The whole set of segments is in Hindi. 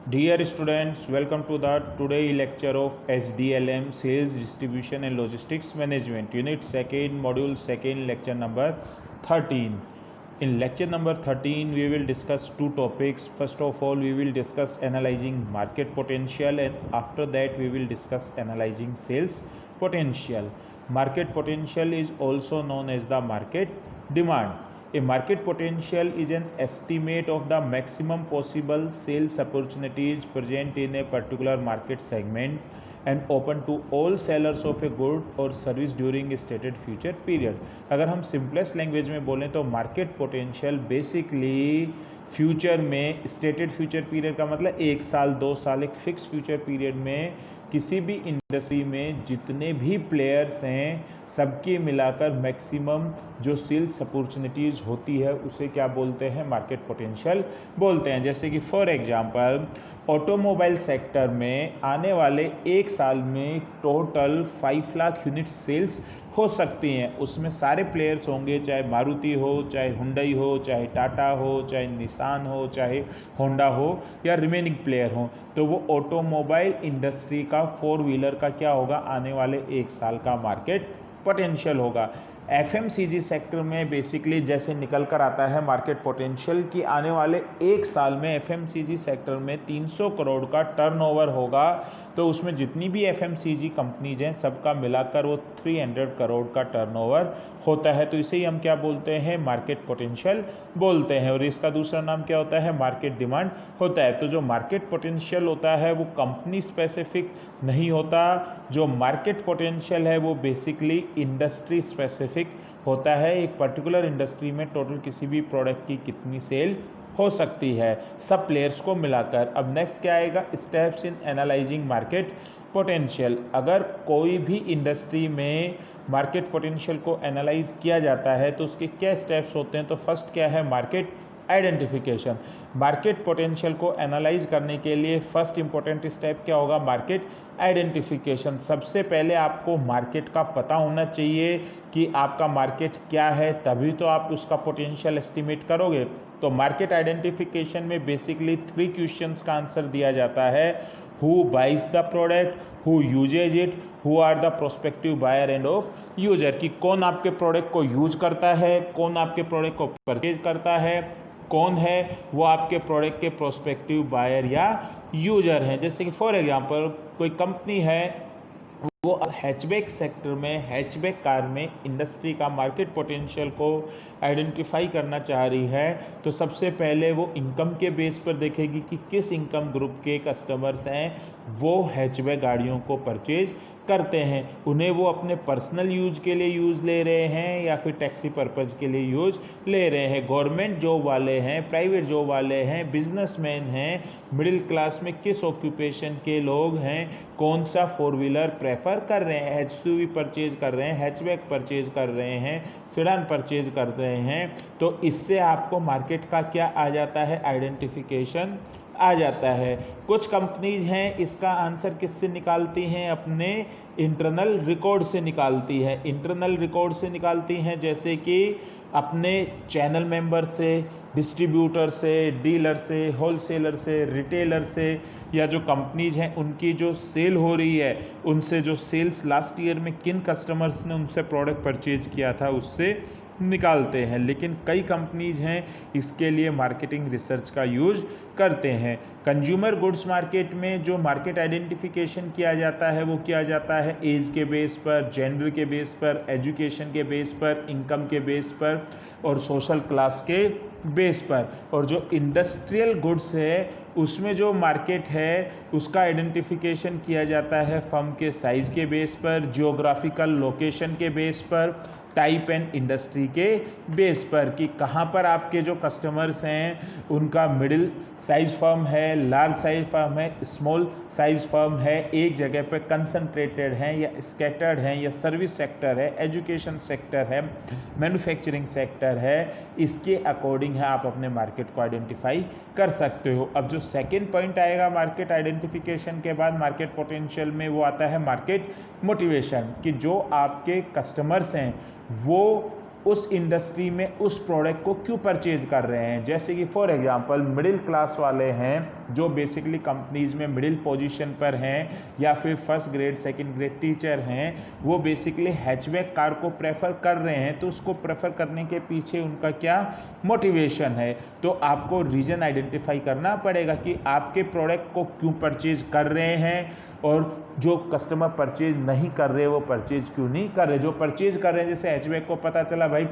Dear students, welcome to the today lecture of SDLM Sales Distribution and Logistics Management Unit 2nd Module 2nd lecture number 13. In lecture number 13 we will discuss two topics. First of all we will discuss analyzing market potential, and after that we will discuss analyzing sales potential. Market potential is also known as the market demand. A market potential is an estimate of the maximum possible sales opportunities present in a particular market segment and open to all sellers of a good or service during a stated future period. अगर हम सिंपलेस्ट लैंग्वेज में बोलें तो मार्केट पोटेंशियल बेसिकली फ्यूचर में स्टेटेड फ्यूचर पीरियड का मतलब 1 साल 2 साल एक फिक्स फ्यूचर पीरियड में किसी भी इंडस्ट्री में जितने भी प्लेयर्स हैं सबके मिलाकर मैक्सिमम जो सेल्स अपॉर्चुनिटीज़ होती है उसे क्या बोलते हैं, मार्केट पोटेंशियल बोलते हैं। जैसे कि फॉर एग्जांपल ऑटोमोबाइल सेक्टर में आने वाले 1 साल में टोटल 5 लाख यूनिट सेल्स हो सकती हैं। उसमें सारे प्लेयर्स होंगे, चाहे मारुति हो, चाहे हुंडई हो, चाहे टाटा हो, चाहे निसान हो, चाहे होंडा हो या रिमेनिंग प्लेयर हो। तो वो ऑटोमोबाइल इंडस्ट्री का 4 व्हीलर का क्या होगा, आने वाले 1 साल का मार्केट पोटेंशियल होगा। एफएमसीजी सेक्टर में बेसिकली जैसे निकल कर आता है मार्केट पोटेंशियल कि आने वाले 1 साल में एफएमसीजी सेक्टर में 300 करोड़ का टर्नओवर होगा, तो उसमें जितनी भी एफएमसीजी कंपनीज हैं सबका मिलाकर वो 300 करोड़ का टर्नओवर होता है। तो इसे ही हम क्या बोलते हैं, मार्केट पोटेंशियल बोलते हैं। और इसका दूसरा नाम क्या होता है, मार्केट डिमांड होता है। तो जो मार्केट पोटेंशियल होता है वो कंपनी स्पेसिफिक नहीं होता, जो मार्केट पोटेंशियल है वो बेसिकली इंडस्ट्री स्पेसिफिक होता है। एक पर्टिकुलर इंडस्ट्री में टोटल किसी भी प्रोडक्ट की कितनी सेल हो सकती है सब प्लेयर्स को मिलाकर। अब नेक्स्ट क्या आएगा, steps in analysing market potential. अगर कोई भी इंडस्ट्री में मार्केट पोटेंशियल को एनालाइज किया जाता है तो उसके क्या स्टेप्स होते हैं। तो फर्स्ट क्या है, मार्केट आइडेंटिफिकेशन। मार्केट पोटेंशियल को एनालाइज करने के लिए फर्स्ट इंपॉर्टेंट स्टेप क्या होगा, मार्केट आइडेंटिफिकेशन। सबसे पहले आपको मार्केट का पता होना चाहिए कि आपका मार्केट क्या है, तभी तो आप उसका पोटेंशियल एस्टिमेट करोगे। तो मार्केट आइडेंटिफिकेशन में बेसिकली 3 क्वेश्चंस का आंसर दिया जाता है। Who buys the product, who uses it, who are the prospective buyer and of user. कि कौन आपके प्रोडक्ट को यूज करता है, कौन आपके प्रोडक्ट को परचेज करता है, कौन है वो आपके प्रोडक्ट के प्रोस्पेक्टिव बायर या यूजर हैं। जैसे कि फॉर एग्जांपल कोई कंपनी है वो हैचबैक सेक्टर में, हैचबैक कार में इंडस्ट्री का मार्केट पोटेंशियल को आइडेंटिफाई करना चाह रही है, तो सबसे पहले वो इनकम के बेस पर देखेगी कि किस इनकम ग्रुप के कस्टमर्स हैं वो हैचबैक गाड़ियों को परचेज करते हैं। उन्हें वो अपने पर्सनल यूज के लिए यूज़ ले रहे हैं या फिर टैक्सी पर्पज़ के लिए यूज ले रहे हैं। गवर्नमेंट जॉब वाले हैं, प्राइवेट जॉब वाले हैं, बिजनेसमैन हैं, मिडिल क्लास में किस ऑक्यूपेशन के लोग हैं, कौन सा 4 व्हीलर प्रेफर कर रहे हैं, एचयूवी परचेज कर रहे हैं, हैचबैक परचेज कर रहे हैं, सेडान परचेज कर रहे हैं। तो इससे आपको मार्केट का क्या आ जाता है, आइडेंटिफिकेशन आ जाता है। कुछ कंपनीज हैं इसका आंसर किससे निकालती हैं, अपने इंटरनल रिकॉर्ड से निकालती है। इंटरनल रिकॉर्ड से निकालती हैं जैसे कि अपने चैनल मेंबर से, डिस्ट्रीब्यूटर से, डीलर से, होलसेलर से, रिटेलर से, या जो कंपनीज हैं उनकी जो सेल हो रही है उनसे, जो सेल्स लास्ट ईयर में किन कस्टमर्स ने उनसे प्रोडक्ट परचेज किया था उससे निकालते हैं। लेकिन कई कंपनीज हैं इसके लिए मार्केटिंग रिसर्च का यूज करते हैं। कंज्यूमर गुड्स मार्केट में जो मार्केट आइडेंटिफिकेशन किया जाता है वो किया जाता है एज के बेस पर, जेंडर के बेस पर, एजुकेशन के बेस पर, इनकम के बेस पर और सोशल क्लास के बेस पर। और जो इंडस्ट्रियल गुड्स है उसमें जो मार्केट है उसका आइडेंटिफिकेशन किया जाता है फर्म के साइज़ के बेस पर, जियोग्राफिकल लोकेशन के बेस पर, टाइप एंड इंडस्ट्री के बेस पर कि कहाँ पर आपके जो कस्टमर्स हैं उनका मिडिल साइज फर्म है, लार्ज साइज फर्म है, स्मॉल साइज फर्म है, एक जगह पर कंसंट्रेटेड हैं या स्कैटर्ड हैं, या सर्विस सेक्टर है, एजुकेशन सेक्टर है, मैन्युफैक्चरिंग सेक्टर है। इसके अकॉर्डिंग है आप अपने मार्केट को आइडेंटिफाई कर सकते हो। अब जो सेकेंड पॉइंट आएगा मार्केट आइडेंटिफिकेशन के बाद मार्केट पोटेंशियल में, वो आता है मार्केट मोटिवेशन। कि जो आपके कस्टमर्स हैं वो उस इंडस्ट्री में उस प्रोडक्ट को क्यों परचेज कर रहे हैं। जैसे कि फॉर एग्जांपल मिडिल क्लास वाले हैं जो बेसिकली कंपनीज में मिडिल पोजीशन पर हैं या फिर first grade second grade teacher हैं, वो बेसिकली हैचबैक कार को प्रेफर कर रहे हैं। तो उसको प्रेफर करने के पीछे उनका क्या मोटिवेशन है, तो आपको रीज़न आइडेंटिफाई करना पड़ेगा कि आपके प्रोडक्ट को क्यों परचेज कर रहे हैं, और जो कस्टमर परचेज नहीं कर रहे वो परचेज क्यों नहीं कर रहे। जो परचेज कर रहे हैं, जैसे हैचबैक को पता चला भाई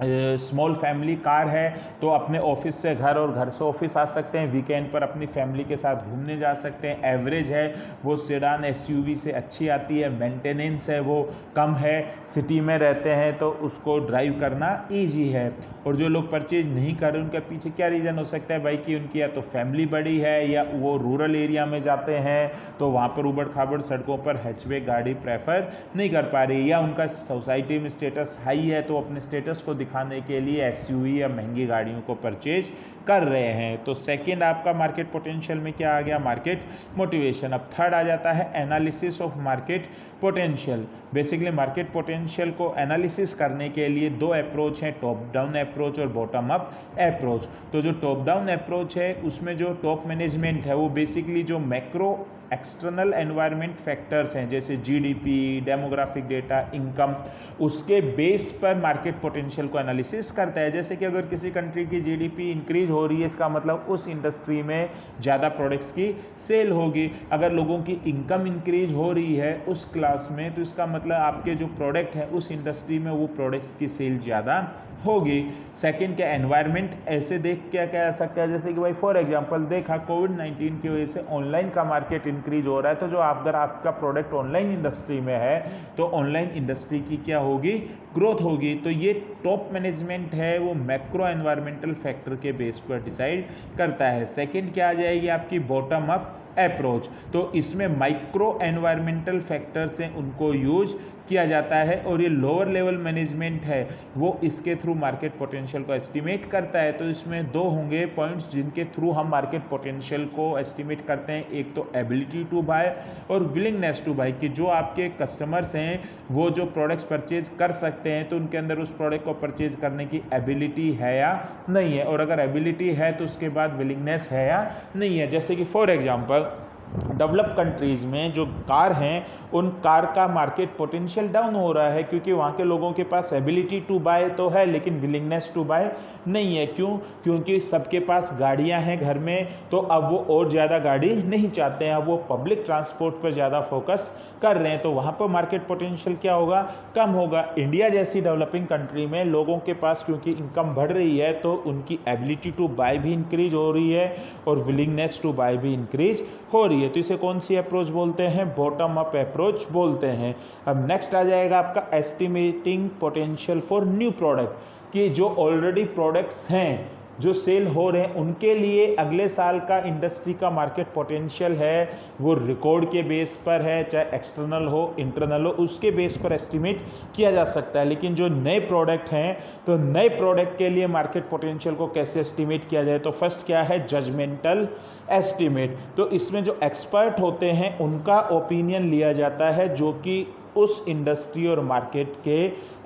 स्मॉल फैमिली कार है तो अपने ऑफिस से घर और घर से ऑफिस आ सकते हैं, वीकेंड पर अपनी फैमिली के साथ घूमने जा सकते हैं, एवरेज है वो सेडान एसयूवी से अच्छी आती है, मेंटेनेंस है वो कम है, सिटी में रहते हैं तो उसको ड्राइव करना इजी है। और जो लोग परचेज नहीं कर रहे उनके पीछे क्या रीज़न हो सकता है भाई कि उनकी या तो फैमिली बड़ी है या वो रूरल एरिया में जाते हैं तो वहाँ पर उबड़ खाबड़ सड़कों पर हैचबैक गाड़ी प्रेफर नहीं कर पा रही, या उनका सोसाइटी में स्टेटस हाई है तो अपने स्टेटस को दिखाने के लिए एसयूवी या महंगी गाड़ियों को परचेज कर रहे हैं। तो सेकंड आपका मार्केट पोटेंशियल में क्या आ गया, मार्केट मोटिवेशन। अब थर्ड आ जाता है analysis of market potential. Basically market potential को एनालिसिस करने के लिए दो अप्रोच हैं, टॉप डाउन अप्रोच और बॉटम अप अप्रोच। तो जो टॉप डाउन अप्रोच है उसमें जो टॉप मैनेजमेंट है वो बेसिकली जो मैक्रो एक्सटर्नल एनवायरनमेंट फैक्टर्स हैं जैसे जीडीपी, डेमोग्राफिक डेटा, इनकम, उसके बेस पर मार्केट पोटेंशियल को एनालिसिस करता है। जैसे कि अगर किसी कंट्री की जीडीपी इंक्रीज हो रही है इसका मतलब उस इंडस्ट्री में ज़्यादा प्रोडक्ट्स की सेल होगी। अगर लोगों की इनकम इंक्रीज हो रही है उस क्लास में तो इसका मतलब आपके जो प्रोडक्ट हैं उस इंडस्ट्री में वो प्रोडक्ट्स की सेल ज़्यादा होगी। सेकंड क्या, एनवायरनमेंट ऐसे देख क्या कह जा सकता है जैसे कि भाई फॉर एग्जांपल देखा कोविड-19 की वजह से ऑनलाइन का मार्केट इंक्रीज हो रहा है, तो जो अगर आपका प्रोडक्ट ऑनलाइन इंडस्ट्री में है तो ऑनलाइन इंडस्ट्री की क्या होगी, ग्रोथ होगी। तो ये टॉप मैनेजमेंट है वो मैक्रो एनवायरमेंटल फैक्टर के बेस पर डिसाइड करता है। सेकेंड क्या आ जाएगी आपकी, बॉटम अप अप्रोच। तो इसमें माइक्रो एनवायरमेंटल फैक्टर्स हैं उनको यूज किया जाता है, और ये लोअर लेवल मैनेजमेंट है वो इसके थ्रू मार्केट पोटेंशियल को एस्टिमेट करता है। तो इसमें दो होंगे पॉइंट्स जिनके थ्रू हम मार्केट पोटेंशियल को एस्टिमेट करते हैं, एक तो एबिलिटी टू बाय और विलिंगनेस टू बाय, कि जो आपके कस्टमर्स हैं वो जो प्रोडक्ट्स परचेज कर सकते हैं तो उनके अंदर उस प्रोडक्ट को परचेज करने की एबिलिटी है या नहीं है, और अगर एबिलिटी है तो उसके बाद विलिंगनेस है या नहीं है। जैसे कि फॉर एग्जाम्पल डेवलप कंट्रीज़ में जो कार हैं उन कार का मार्केट पोटेंशियल डाउन हो रहा है क्योंकि वहाँ के लोगों के पास एबिलिटी टू बाय तो है लेकिन विलिंगनेस टू बाय नहीं है। क्यों? क्योंकि सबके पास गाड़ियाँ हैं घर में, तो अब वो और ज़्यादा गाड़ी नहीं चाहते हैं, अब वो पब्लिक ट्रांसपोर्ट पर ज़्यादा फोकस कर रहे हैं, तो वहाँ पर मार्केट पोटेंशियल क्या होगा, कम होगा। इंडिया जैसी डेवलपिंग कंट्री में लोगों के पास क्योंकि इनकम बढ़ रही है तो उनकी एबिलिटी टू बाय भी इंक्रीज हो रही है और विलिंगनेस टू बाय भी इंक्रीज हो रही है। तो इसे कौन सी अप्रोच बोलते हैं, बॉटम अप अप्रोच बोलते हैं। अब नेक्स्ट आ जाएगा आपका estimating potential for new product, कि जो ऑलरेडी प्रोडक्ट्स हैं जो सेल हो रहे हैं उनके लिए अगले साल का इंडस्ट्री का मार्केट पोटेंशियल है वो रिकॉर्ड के बेस पर है, चाहे एक्सटर्नल हो इंटरनल हो, उसके बेस पर एस्टिमेट किया जा सकता है। लेकिन जो नए प्रोडक्ट हैं तो नए प्रोडक्ट के लिए मार्केट पोटेंशियल को कैसे एस्टिमेट किया जाए, तो फर्स्ट क्या है, जजमेंटल एस्टिमेट। तो इसमें जो एक्सपर्ट होते हैं उनका ओपिनियन लिया जाता है, जो कि उस इंडस्ट्री और मार्केट के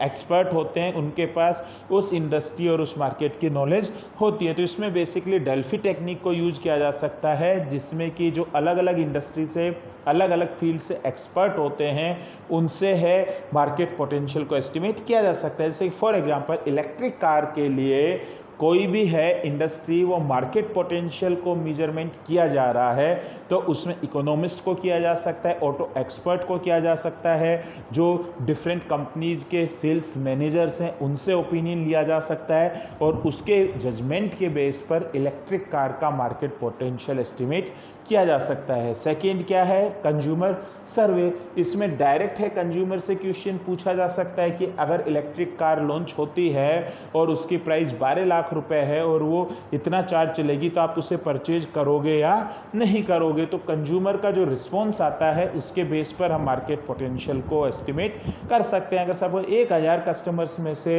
एक्सपर्ट होते हैं, उनके पास उस इंडस्ट्री और उस मार्केट की नॉलेज होती है। तो इसमें बेसिकली डेल्फी टेक्निक को यूज किया जा सकता है जिसमें कि जो अलग अलग इंडस्ट्री से अलग अलग फील्ड से एक्सपर्ट होते हैं उनसे है मार्केट पोटेंशियल को एस्टिमेट किया जा सकता है। जैसे फॉर एग्जांपल इलेक्ट्रिक कार के लिए कोई भी है इंडस्ट्री वो मार्केट पोटेंशियल को मेजरमेंट किया जा रहा है तो उसमें इकोनॉमिस्ट को किया जा सकता है, ऑटो एक्सपर्ट को किया जा सकता है, जो डिफरेंट कंपनीज के सेल्स मैनेजर्स हैं उनसे ओपिनियन लिया जा सकता है और उसके जजमेंट के बेस पर इलेक्ट्रिक कार का मार्केट पोटेंशियल एस्टिमेट किया जा सकता है। सेकेंड क्या है, कंज्यूमर सर्वे। इसमें डायरेक्ट है कंज्यूमर से क्वेश्चन पूछा जा सकता है कि अगर इलेक्ट्रिक कार लॉन्च होती है और उसकी प्राइस 12 लाख लाख रुपए है और वो इतना चार्ज चलेगी तो आप उसे परचेज करोगे या नहीं करोगे। तो कंज्यूमर का जो रिस्पॉन्स आता है उसके बेस पर हम मार्केट पोटेंशियल को एस्टिमेट कर सकते हैं। अगर सपोज 1000 कस्टमर्स में से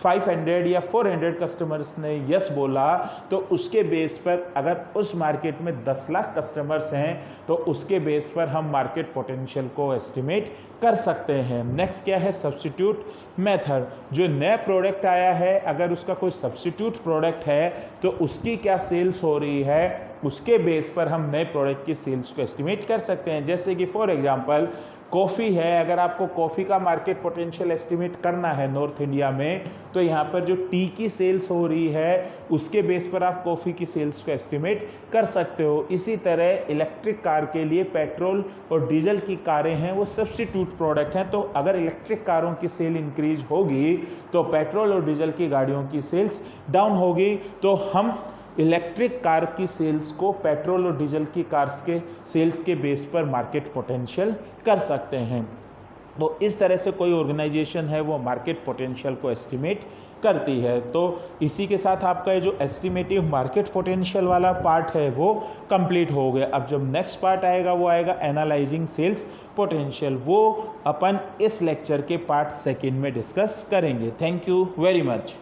500 या 400 कस्टमर्स ने यस बोला तो उसके बेस पर अगर उस मार्केट में 10 लाख कस्टमर्स हैं तो उसके बेस पर हम मार्केट पोटेंशियल को एस्टिमेट कर सकते हैं। नेक्स्ट क्या है, सब्स्टिट्यूट मेथड। जो नया प्रोडक्ट आया है अगर उसका कोई सब्स्टिट्यूट प्रोडक्ट है तो उसकी क्या सेल्स हो रही है उसके बेस पर हम नए प्रोडक्ट की सेल्स को एस्टिमेट कर सकते हैं। जैसे कि फॉर एग्जांपल कॉफ़ी है, अगर आपको कॉफ़ी का मार्केट पोटेंशियल एस्टिमेट करना है नॉर्थ इंडिया में तो यहाँ पर जो टी की सेल्स हो रही है उसके बेस पर आप कॉफ़ी की सेल्स को एस्टिमेट कर सकते हो। इसी तरह इलेक्ट्रिक कार के लिए पेट्रोल और डीजल की कारें हैं वो सब्स्टिट्यूट प्रोडक्ट हैं, तो अगर इलेक्ट्रिक कारों की सेल इंक्रीज होगी तो पेट्रोल और डीजल की गाड़ियों की सेल्स डाउन होगी। तो हम इलेक्ट्रिक कार की सेल्स को पेट्रोल और डीजल की कार्स के सेल्स के बेस पर मार्केट पोटेंशियल कर सकते हैं। तो इस तरह से कोई ऑर्गेनाइजेशन है वो मार्केट पोटेंशियल को एस्टिमेट करती है। तो इसी के साथ आपका ये जो एस्टिमेटिव मार्केट पोटेंशियल वाला पार्ट है वो कंप्लीट हो गया। अब जब नेक्स्ट पार्ट आएगा वो आएगा एनालाइजिंग सेल्स पोटेंशियल, वो अपन इस लेक्चर के पार्ट सेकंड में डिस्कस करेंगे। Thank you very much.